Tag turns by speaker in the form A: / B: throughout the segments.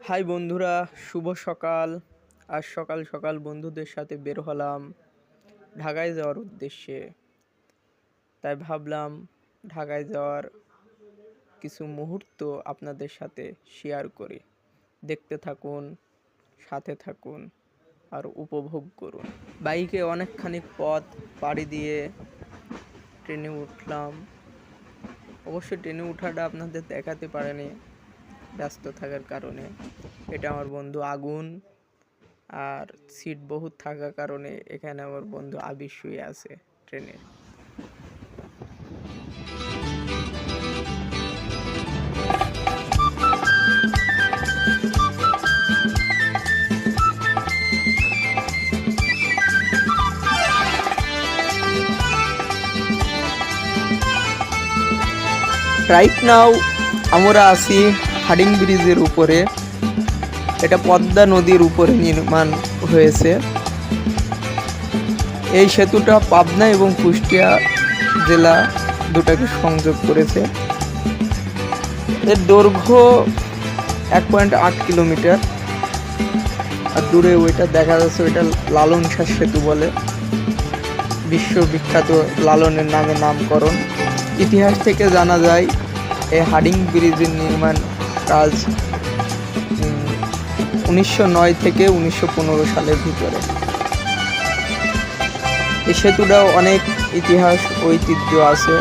A: High বন্ধুরা, শুভ সকাল। আজ সকাল সকাল বন্ধুদের সাথে বের হলাম ঢাকায় যাওয়ার উদ্দেশ্যে। তাই ভাবলাম ঢাকায় যাওয়ার কিছু মুহূর্ত আপনাদের সাথে শেয়ার করি। দেখতে থাকুন, সাথে থাকুন আর উপভোগ করুন। বাইকে অনেকখানি পথ পাড়ি দিয়ে ট্রেনে উঠলাম। অবশ্য ট্রেনে ওঠাটা আপনাদের দেখাতে পারেনি ব্যস্ত থাকার কারণে। এটা আমার বন্ধু আগুন, আর সিট বহুত থাকার কারণে এখানে আমার বন্ধু আবির শুয়ে আছে ট্রেনে। রাইট নাও আমরা আছি হাডিং ব্রিজের উপরে। এটা পদ্মা নদীর উপরে নির্মাণ হয়েছে। এই সেতুটা পাবনা এবং কুষ্টিয়া জেলা দুটাকে সংযোগ করেছে। এর দৈর্ঘ্য 1.8 কিলোমিটার। আর দূরে ওইটা দেখা যাচ্ছে, ওইটা লালন শাহ সেতু বলে, বিশ্ববিখ্যাত লালনের নামে নামকরণ। ইতিহাস থেকে জানা যায় এই হাডিং ব্রিজের নির্মাণ কাজ 1909 থেকে 1915 সালের ভিতরে। এই সেতুটাও অনেক ইতিহাস ঐতিহ্য আছে।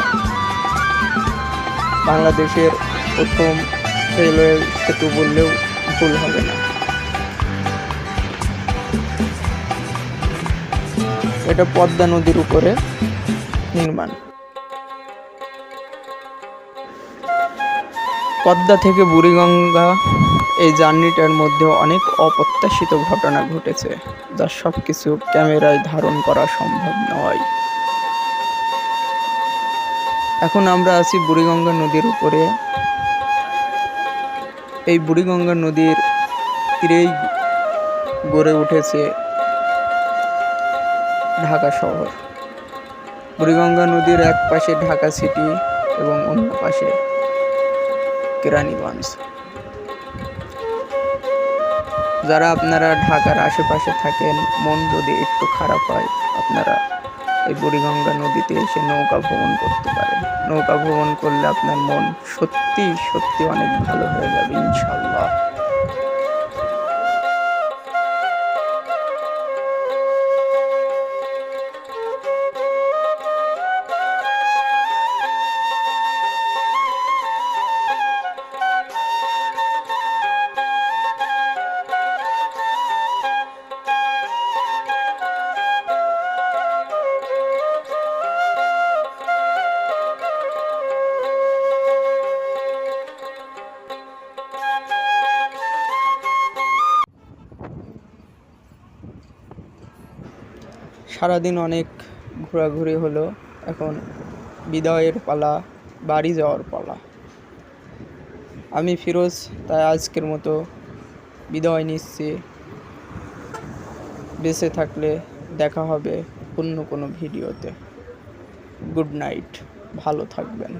A: বাংলাদেশের প্রথম রেলওয়ে সেতু বললেও ভুল হবে না। এটা পদ্মা নদীর উপরে নির্মাণ। পদ্মা থেকে বুড়িগঙ্গা এই জার্নিটার মধ্যে অনেক অপ্রত্যাশিত ঘটনা ঘটেছে, যা সব কিছু ক্যামেরায় ধারণ করা সম্ভব নয়। এখন আমরা আছি বুড়িগঙ্গা নদীর উপরে। এই বুড়িগঙ্গা নদীর তীরেই গড়ে উঠেছে ঢাকা শহর। বুড়িগঙ্গা নদীর এক পাশে ঢাকা সিটি এবং অন্য পাশে কেরানীগঞ্জ। যারা আপনারা ঢাকার আশেপাশে থাকেন, মন যদি একটু খারাপ হয়, আপনারা এই বুড়িগঙ্গা নদীতে এসে নৌকা ভ্রমণ করতে পারেন। নৌকা ভ্রমণ করলে আপনার মন সত্যি সত্যি অনেক ভালো হয়ে যাবে ইনশাআল্লাহ। সারাদিন অনেক ঘোরাঘুরি হলো, এখন বিদায়ের পালা, বাড়ি যাওয়ার পালা। আমি ফিরোজ, তাই আজকের মতো বিদায় নিচ্ছি। বেঁচে থাকলে দেখা হবে অন্য কোনো ভিডিওতে। গুড নাইট, ভালো থাকবেন।